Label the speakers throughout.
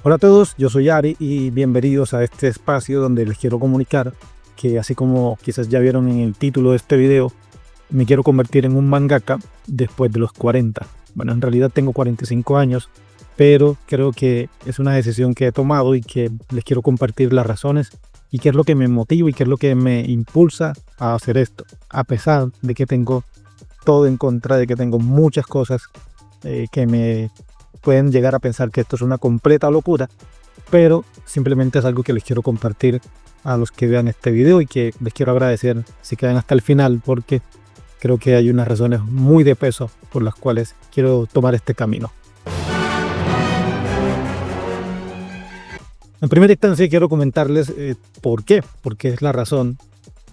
Speaker 1: Hola a todos, yo soy Ari y bienvenidos a este espacio donde les quiero comunicar que, así como quizás ya vieron en el título de este video, me quiero convertir en un mangaka después de los 40. Bueno, en realidad tengo 45 años, pero creo que es una decisión que he tomado y que les quiero compartir las razones y qué es lo que me motiva y qué es lo que me impulsa a hacer esto, a pesar de que tengo todo en contra, de que tengo muchas cosas que me pueden llegar a pensar que esto es una completa locura, pero simplemente es algo que les quiero compartir a los que vean este video y que les quiero agradecer si quedan hasta el final, porque creo que hay unas razones muy de peso por las cuales quiero tomar este camino. En primera instancia quiero comentarles por qué es la razón,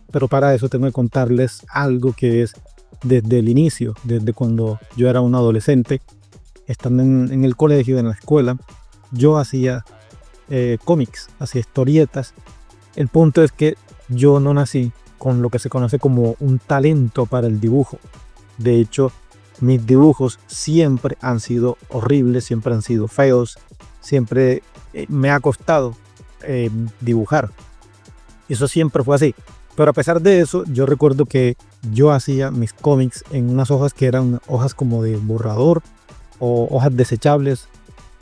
Speaker 1: pero para eso tengo que contarles algo que es desde el inicio, desde cuando yo era un adolescente, estando en el colegio, en la escuela. Yo hacía cómics, hacía historietas. El punto es que yo no nací con lo que se conoce como un talento para el dibujo. De hecho, mis dibujos siempre han sido horribles, siempre han sido feos, siempre me ha costado dibujar. Eso siempre fue así. Pero a pesar de eso, yo recuerdo que yo hacía mis cómics en unas hojas que eran hojas como de borrador o hojas desechables.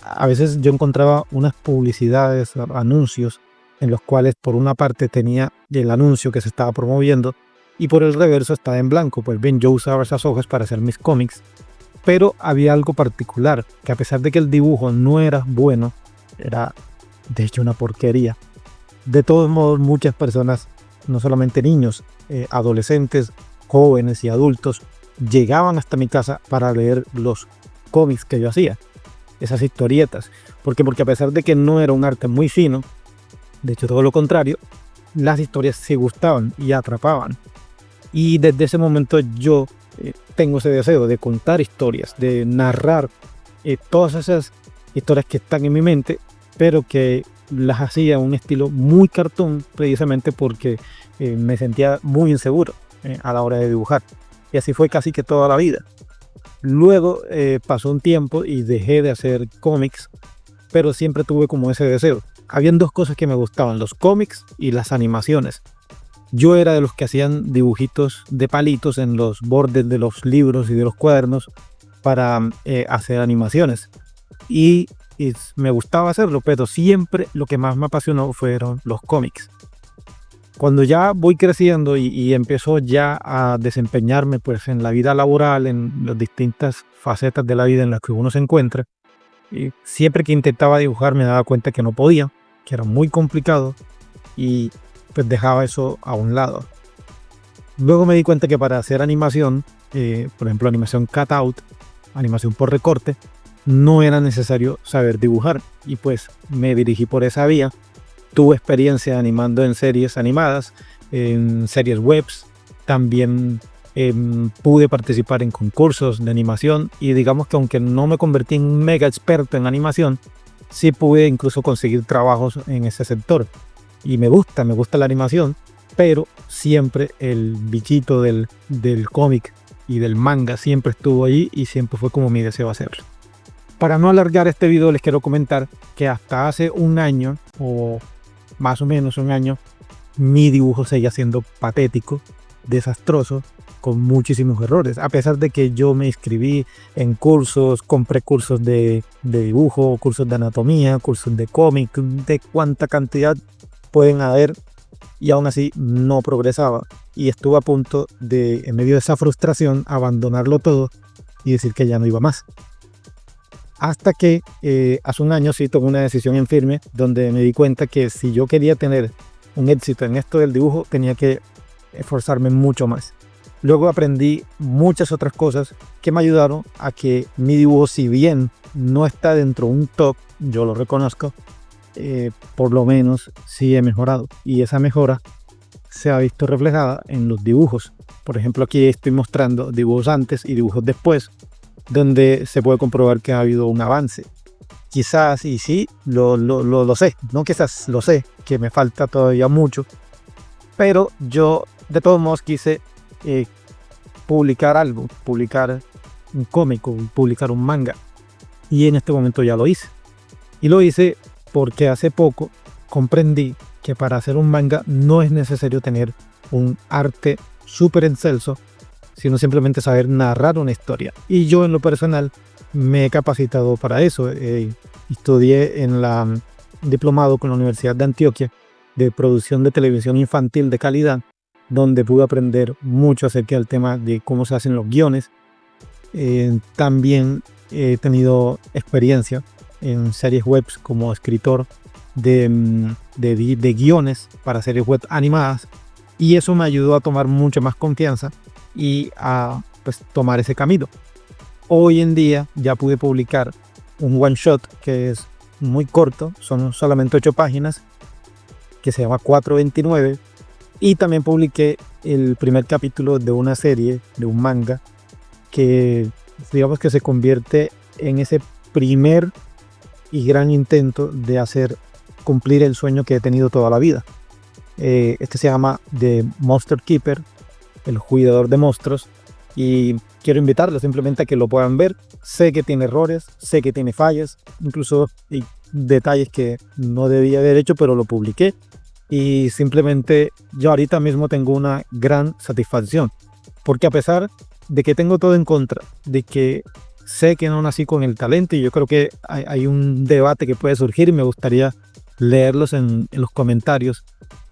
Speaker 1: A veces yo encontraba unas publicidades, anuncios, en los cuales por una parte tenía el anuncio que se estaba promoviendo y por el reverso estaba en blanco. Pues bien, yo usaba esas hojas para hacer mis cómics, pero había algo particular, que a pesar de que el dibujo no era bueno, era de hecho una porquería. De todos modos, muchas personas, no solamente niños, adolescentes, jóvenes y adultos, llegaban hasta mi casa para leer los cómics que yo hacía, esas historietas. Porque a pesar de que no era un arte muy fino, de hecho todo lo contrario, las historias sí gustaban y atrapaban. Y desde ese momento yo tengo ese deseo de contar historias, de narrar todas esas historias que están en mi mente, pero que las hacía en un estilo muy cartoon, precisamente porque me sentía muy inseguro a la hora de dibujar. Y así fue casi que toda la vida. Luego pasó un tiempo y dejé de hacer cómics, pero siempre tuve como ese deseo. Habían dos cosas que me gustaban, los cómics y las animaciones. Yo era de los que hacían dibujitos de palitos en los bordes de los libros y de los cuadernos para hacer animaciones. Y me gustaba hacerlo, pero siempre lo que más me apasionó fueron los cómics. Cuando ya voy creciendo y empiezo ya a desempeñarme pues en la vida laboral, en las distintas facetas de la vida en las que uno se encuentra, y siempre que intentaba dibujar me daba cuenta que no podía, que era muy complicado y pues dejaba eso a un lado. Luego me di cuenta que para hacer animación, por ejemplo animación cutout, animación por recorte, no era necesario saber dibujar y pues me dirigí por esa vía. Tuve experiencia animando en series animadas, en series webs, también pude participar en concursos de animación y digamos que aunque no me convertí en un mega experto en animación, sí pude incluso conseguir trabajos en ese sector. Y me gusta la animación, pero siempre el bichito del cómic y del manga siempre estuvo allí y siempre fue como mi deseo hacerlo. Para no alargar este video les quiero comentar que hasta hace un año o más o menos un año, mi dibujo seguía siendo patético, desastroso, con muchísimos errores. A pesar de que yo me inscribí en cursos, compré cursos de dibujo, cursos de anatomía, cursos de cómic, de cuánta cantidad pueden haber, y aún así no progresaba. Y estuve a punto de, en medio de esa frustración, abandonarlo todo y decir que ya no iba más. Hasta que hace un año sí tomé una decisión en firme, donde me di cuenta que si yo quería tener un éxito en esto del dibujo, tenía que esforzarme mucho más. Luego aprendí muchas otras cosas que me ayudaron a que mi dibujo, si bien no está dentro de un top, yo lo reconozco, por lo menos sí he mejorado. Y esa mejora se ha visto reflejada en los dibujos. Por ejemplo, aquí estoy mostrando dibujos antes y dibujos después, donde se puede comprobar que ha habido un avance. Quizás, y sí, lo sé, no quizás lo sé, que me falta todavía mucho, pero yo de todos modos quise publicar algo, publicar un cómic, publicar un manga, y en este momento ya lo hice. Y lo hice porque hace poco comprendí que para hacer un manga no es necesario tener un arte súper excelso, sino simplemente saber narrar una historia. Y yo en lo personal me he capacitado para eso. Estudié en la diplomado con la Universidad de Antioquia de producción de televisión infantil de calidad, donde pude aprender mucho acerca del tema de cómo se hacen los guiones. También he tenido experiencia en series web como escritor de guiones para series web animadas, y eso me ayudó a tomar mucha más confianza y a pues, tomar ese camino. Hoy en día ya pude publicar un one shot que es muy corto, son solamente 8 páginas, que se llama 429, y también publiqué el primer capítulo de una serie, de un manga, que digamos que se convierte en ese primer y gran intento de hacer cumplir el sueño que he tenido toda la vida. Este se llama The Monster Keeper, el cuidador de monstruos, y quiero invitarlos simplemente a que lo puedan ver. Sé que tiene errores, sé que tiene fallas, incluso hay detalles que no debía haber hecho, pero lo publiqué, y simplemente yo ahorita mismo tengo una gran satisfacción, porque a pesar de que tengo todo en contra, de que sé que no nací con el talento, y yo creo que hay un debate que puede surgir y me gustaría leerlos en los comentarios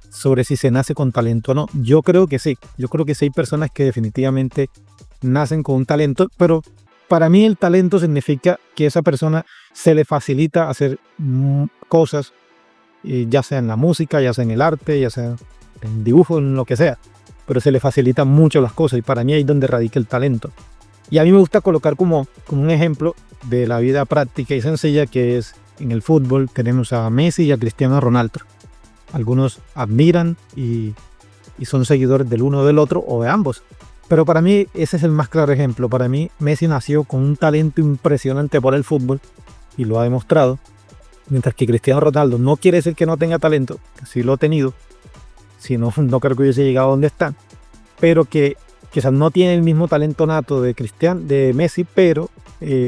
Speaker 1: sobre si se nace con talento o no. Yo creo que sí hay personas que definitivamente nacen con un talento, pero para mí el talento significa que a esa persona se le facilita hacer cosas, ya sea en la música, ya sea en el arte, ya sea en dibujo, en lo que sea, pero se le facilitan mucho las cosas, y para mí ahí es donde radica el talento. Y a mí me gusta colocar como un ejemplo de la vida práctica y sencilla, que es en el fútbol. Tenemos a Messi y a Cristiano Ronaldo. Algunos admiran y son seguidores del uno o del otro, o de ambos. Pero para mí ese es el más claro ejemplo. Para mí Messi nació con un talento impresionante por el fútbol y lo ha demostrado. Mientras que Cristiano Ronaldo no quiere decir que no tenga talento, que sí lo ha tenido. Si no, no creo que hubiese llegado a donde está. Pero que quizás no tiene el mismo talento nato de Messi, pero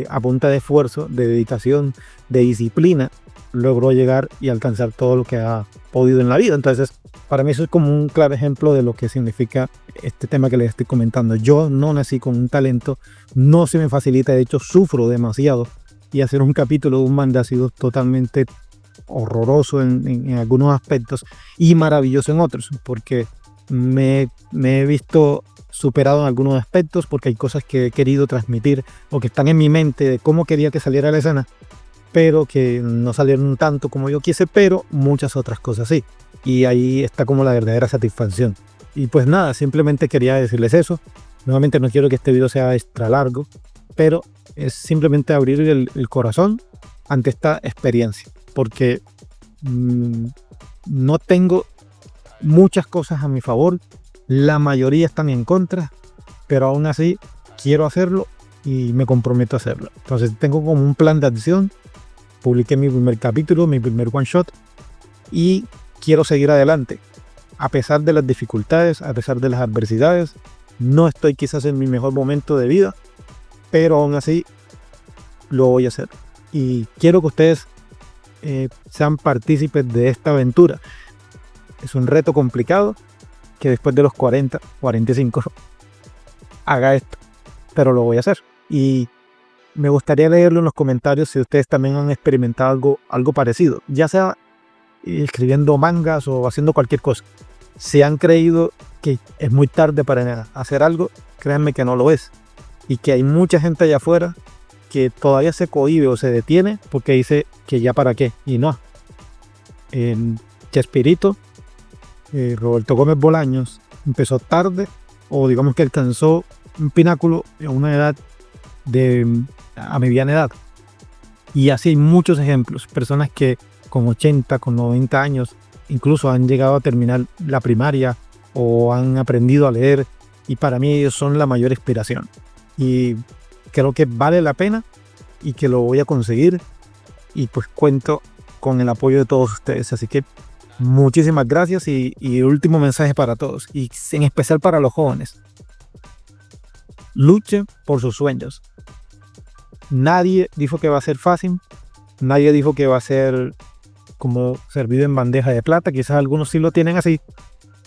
Speaker 1: a punta de esfuerzo, de dedicación, de disciplina, logró llegar y alcanzar todo lo que ha podido en la vida. Entonces, para mí eso es como un claro ejemplo de lo que significa este tema que les estoy comentando. Yo no nací con un talento, no se me facilita, de hecho sufro demasiado, y hacer un capítulo de un manga ha sido totalmente horroroso en algunos aspectos y maravilloso en otros, porque me he visto superado en algunos aspectos, porque hay cosas que he querido transmitir o que están en mi mente de cómo quería que saliera la escena, pero que no salieron tanto como yo quise, pero muchas otras cosas sí. Y ahí está como la verdadera satisfacción. Y pues nada, simplemente quería decirles eso. Nuevamente no quiero que este video sea extra largo, pero es simplemente abrir el corazón ante esta experiencia, porque no tengo muchas cosas a mi favor, la mayoría están en contra, pero aún así quiero hacerlo y me comprometo a hacerlo. Entonces tengo como un plan de acción. Publiqué mi primer capítulo, mi primer one shot, y quiero seguir adelante a pesar de las dificultades, a pesar de las adversidades. No estoy quizás en mi mejor momento de vida, pero aún así lo voy a hacer, y quiero que ustedes sean partícipes de esta aventura. Es un reto complicado, que después de los 40, 45 haga esto, pero lo voy a hacer. Y me gustaría leerlo en los comentarios si ustedes también han experimentado algo parecido, ya sea escribiendo mangas o haciendo cualquier cosa. Si han creído que es muy tarde para hacer algo, créanme que no lo es, y que hay mucha gente allá afuera que todavía se cohíbe o se detiene porque dice que ya para qué, y no. Chespirito, Roberto Gómez Bolaños, empezó tarde, o digamos que alcanzó un pináculo a una edad a mediana edad. Y así hay muchos ejemplos, personas que con 80, con 90 años, incluso han llegado a terminar la primaria o han aprendido a leer, y para mí ellos son la mayor inspiración. Y creo que vale la pena y que lo voy a conseguir, y pues cuento con el apoyo de todos ustedes. Así que muchísimas gracias, y último mensaje para todos, y en especial para los jóvenes: luchen por sus sueños. Nadie dijo que va a ser fácil, nadie dijo que va a ser como servido en bandeja de plata. Quizás algunos sí lo tienen así,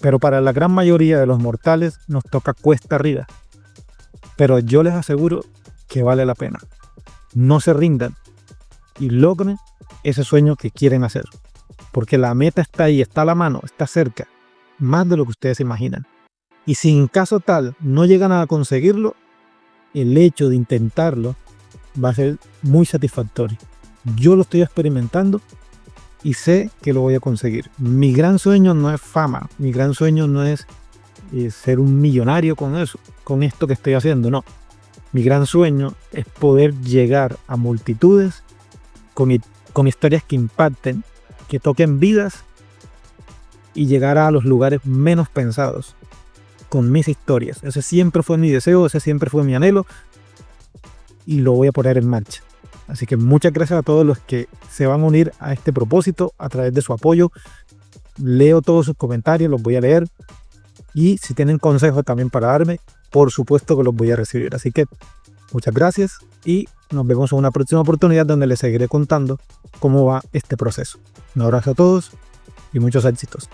Speaker 1: pero para la gran mayoría de los mortales nos toca cuesta arriba. Pero yo les aseguro que vale la pena. No se rindan y logren ese sueño que quieren hacer. Porque la meta está ahí, está a la mano, está cerca, más de lo que ustedes se imaginan. Y si en caso tal no llegan a conseguirlo, el hecho de intentarlo va a ser muy satisfactorio. Yo lo estoy experimentando y sé que lo voy a conseguir. Mi gran sueño no es fama, mi gran sueño no es ser un millonario con eso, con esto que estoy haciendo, no. Mi gran sueño es poder llegar a multitudes con historias que impacten, que toquen vidas y llegar a los lugares menos pensados con mis historias. Ese siempre fue mi deseo, ese siempre fue mi anhelo y lo voy a poner en marcha. Así que muchas gracias a todos los que se van a unir a este propósito a través de su apoyo. Leo todos sus comentarios, los voy a leer y si tienen consejos también para darme, por supuesto que los voy a recibir. Así que muchas gracias y nos vemos en una próxima oportunidad donde les seguiré contando cómo va este proceso. Un abrazo a todos y muchos éxitos.